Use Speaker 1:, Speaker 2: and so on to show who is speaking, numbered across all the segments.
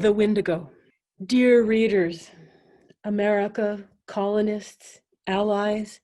Speaker 1: The Windigo. Dear readers, America, colonists, allies,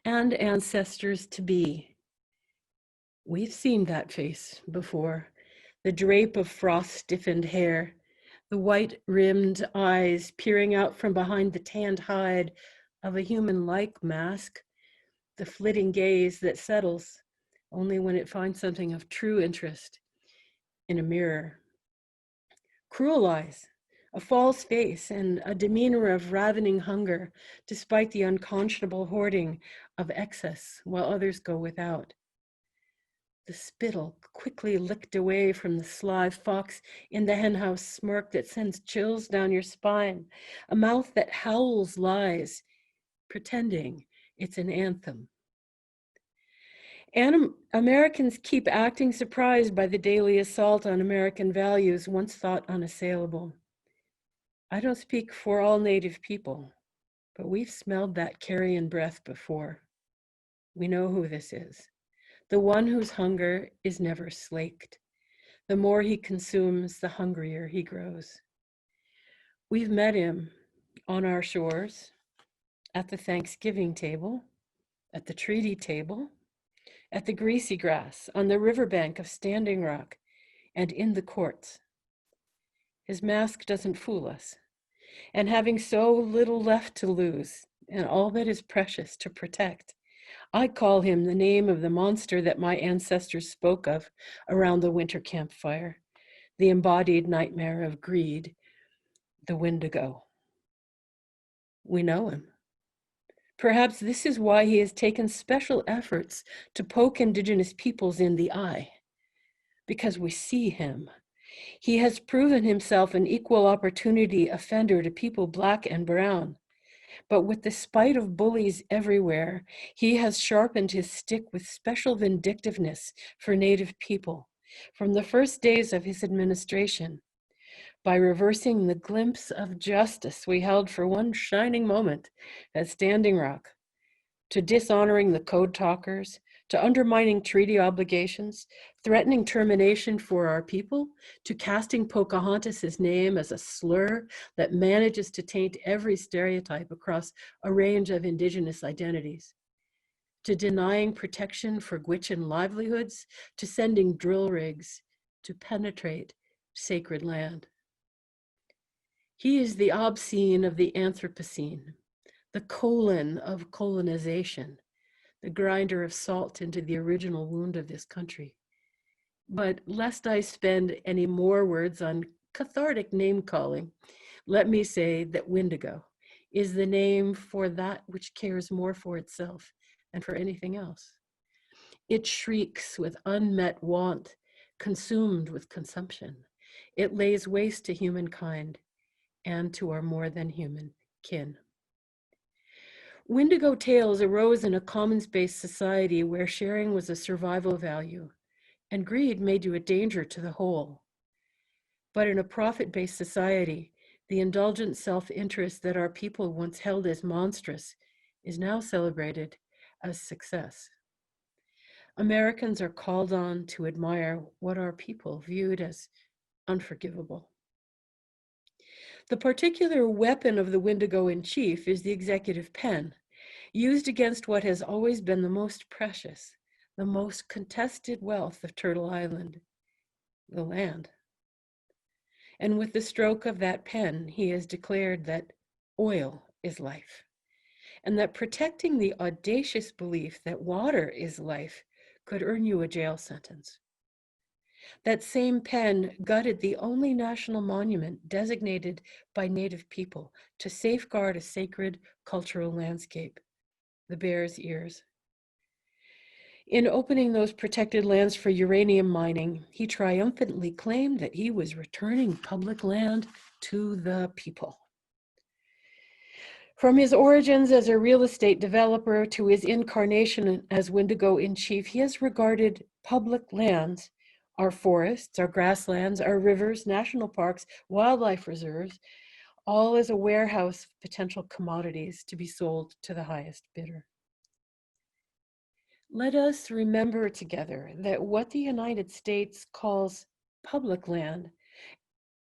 Speaker 1: and ancestors to be. We've seen that face before. The drape of frost-stiffened hair, the white-rimmed eyes peering out from behind the tanned hide of a human-like mask, the flitting gaze that settles only when it finds something of true interest in a mirror. Cruel eyes, a false face, and a demeanor of ravening hunger, despite the unconscionable hoarding of excess while others go without. The spittle quickly licked away from the sly fox in the henhouse smirk that sends chills down your spine, a mouth that howls lies, pretending it's an anthem. Americans keep acting surprised by the daily assault on American values once thought unassailable. I don't speak for all Native people, but we've smelled that carrion breath before. We know who this is. The one whose hunger is never slaked. The more he consumes, the hungrier he grows. We've met him on our shores, at the Thanksgiving table, at the treaty table, at the greasy grass, on the riverbank of Standing Rock, and in the courts. His mask doesn't fool us. And having so little left to lose, and all that is precious to protect, I call him the name of the monster that my ancestors spoke of around the winter campfire, the embodied nightmare of greed, the Windigo. We know him. Perhaps this is why he has taken special efforts to poke Indigenous peoples in the eye, because we see him. He has proven himself an equal opportunity offender to people Black and brown. But with the spite of bullies everywhere, he has sharpened his stick with special vindictiveness for Native people from the first days of his administration, by reversing the glimpse of justice we held for one shining moment at Standing Rock, to dishonoring the code talkers, to undermining treaty obligations, threatening termination for our people, to casting Pocahontas' name as a slur that manages to taint every stereotype across a range of Indigenous identities, to denying protection for Gwich'in livelihoods, to sending drill rigs to penetrate sacred land. He is the obscene of the Anthropocene, the colon of colonization, the grinder of salt into the original wound of this country. But lest I spend any more words on cathartic name calling, let me say that Windigo is the name for that which cares more for itself than for anything else. It shrieks with unmet want, consumed with consumption. It lays waste to humankind and to our more than human kin. Windigo tales arose in a commons-based society where sharing was a survival value and greed made you a danger to the whole. But in a profit-based society, the indulgent self-interest that our people once held as monstrous is now celebrated as success. Americans are called on to admire what our people viewed as unforgivable. The particular weapon of the Windigo in chief is the executive pen, used against what has always been the most precious, the most contested wealth of Turtle Island, the land. And with the stroke of that pen, he has declared that oil is life, and that protecting the audacious belief that water is life could earn you a jail sentence. That same pen gutted the only national monument designated by Native people to safeguard a sacred cultural landscape, the Bear's Ears. In opening those protected lands for uranium mining, he triumphantly claimed that he was returning public land to the people. From his origins as a real estate developer to his incarnation as Windigo in chief, he has regarded public lands, our forests, our grasslands, our rivers, national parks, wildlife reserves, all as a warehouse of potential commodities to be sold to the highest bidder. Let us remember together that what the United States calls public land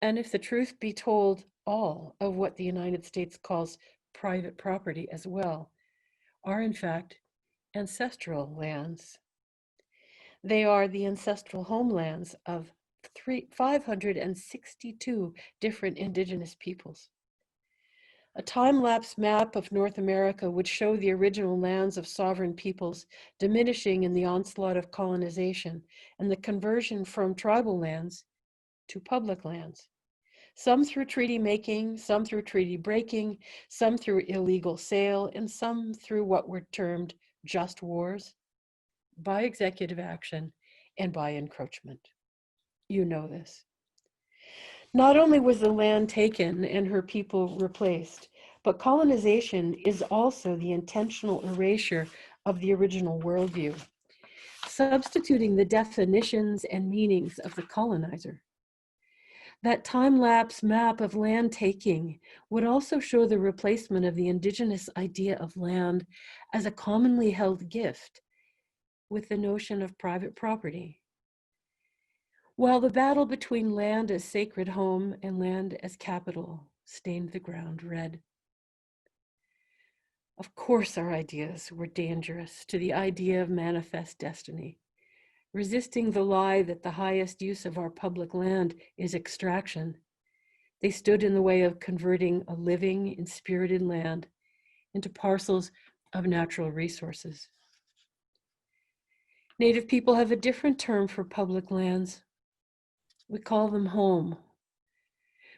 Speaker 1: And if the truth be told, all of what the United States calls private property as well are in fact ancestral lands. They are the ancestral homelands of 562 different indigenous peoples. A time-lapse map of North America would show the original lands of sovereign peoples diminishing in the onslaught of colonization and the conversion from tribal lands to public lands. Some through treaty making, some through treaty breaking, some through illegal sale, and some through what were termed just wars, by executive action, and by encroachment. You know this. Not only was the land taken and her people replaced, but colonization is also the intentional erasure of the original worldview, substituting the definitions and meanings of the colonizer. That time-lapse map of land taking would also show the replacement of the indigenous idea of land as a commonly held gift with the notion of private property. While the battle between land as sacred home and land as capital stained the ground red. Of course, our ideas were dangerous to the idea of manifest destiny, resisting the lie that the highest use of our public land is extraction. They stood in the way of converting a living, inspirited land into parcels of natural resources. Native people have a different term for public lands. We call them home.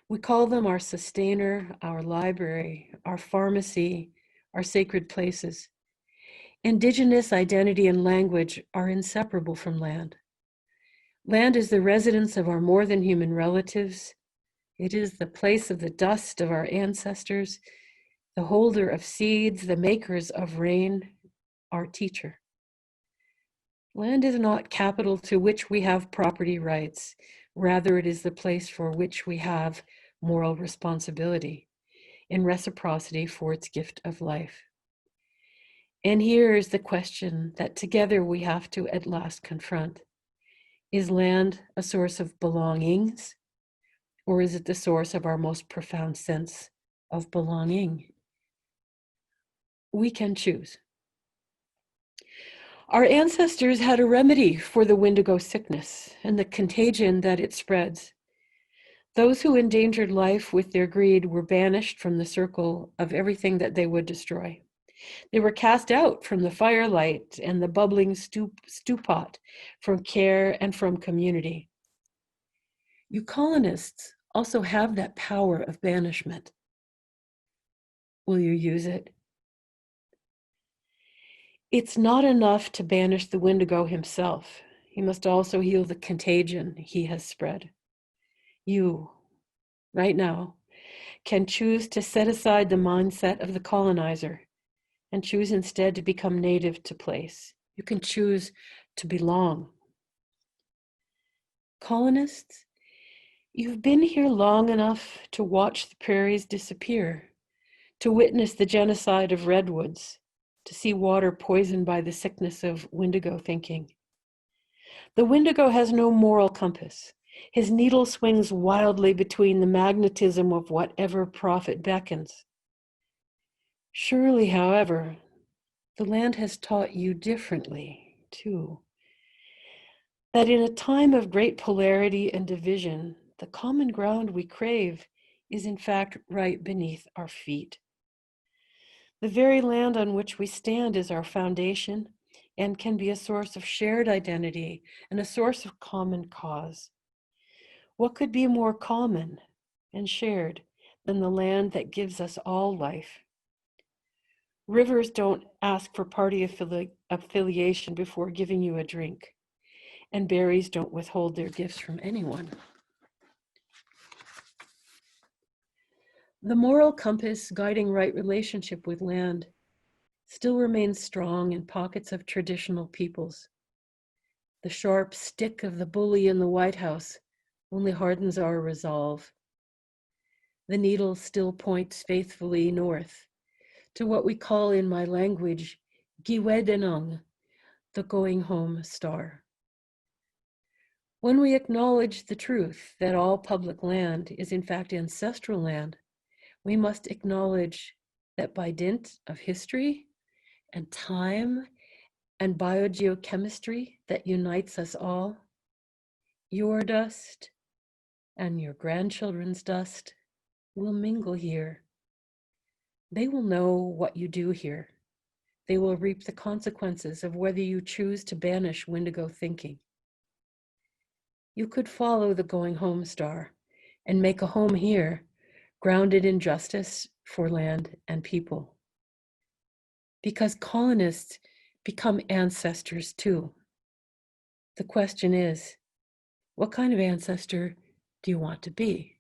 Speaker 1: We call them our sustainer, our library, our pharmacy, our sacred places. Indigenous identity and language are inseparable from land. Land is the residence of our more than human relatives. It is the place of the dust of our ancestors, the holder of seeds, the makers of rain, our teacher. Land is not capital to which we have property rights. Rather, it is the place for which we have moral responsibility in reciprocity for its gift of life. And here is the question that together we have to at last confront. Is land a source of belongings, or is it the source of our most profound sense of belonging? We can choose. Our ancestors had a remedy for the Windigo sickness and the contagion that it spreads. Those who endangered life with their greed were banished from the circle of everything that they would destroy. They were cast out from the firelight and the bubbling stew pot, from care and from community. You colonists also have that power of banishment. Will you use it? It's not enough to banish the Windigo himself. He must also heal the contagion he has spread. You, right now, can choose to set aside the mindset of the colonizer and choose instead to become native to place. You can choose to belong. Colonists, you've been here long enough to watch the prairies disappear, to witness the genocide of redwoods, to see water poisoned by the sickness of Windigo thinking. The Windigo has no moral compass. His needle swings wildly between the magnetism of whatever prophet beckons. Surely, however, the land has taught you differently, too. That in a time of great polarity and division, the common ground we crave is in fact right beneath our feet. The very land on which we stand is our foundation and can be a source of shared identity and a source of common cause. What could be more common and shared than the land that gives us all life? Rivers don't ask for party affiliation before giving you a drink, and berries don't withhold their gifts from anyone. The moral compass guiding right relationship with land still remains strong in pockets of traditional peoples. The sharp stick of the bully in the White House only hardens our resolve. The needle still points faithfully north to what we call in my language, Giwedenung, the going home star. When we acknowledge the truth that all public land is in fact ancestral land, we must acknowledge that by dint of history and time and biogeochemistry that unites us all, your dust and your grandchildren's dust will mingle here. They will know what you do here. They will reap the consequences of whether you choose to banish Windigo thinking. You could follow the going home star and make a home here, grounded in justice for land and people. Because colonists become ancestors too. The question is, what kind of ancestor do you want to be?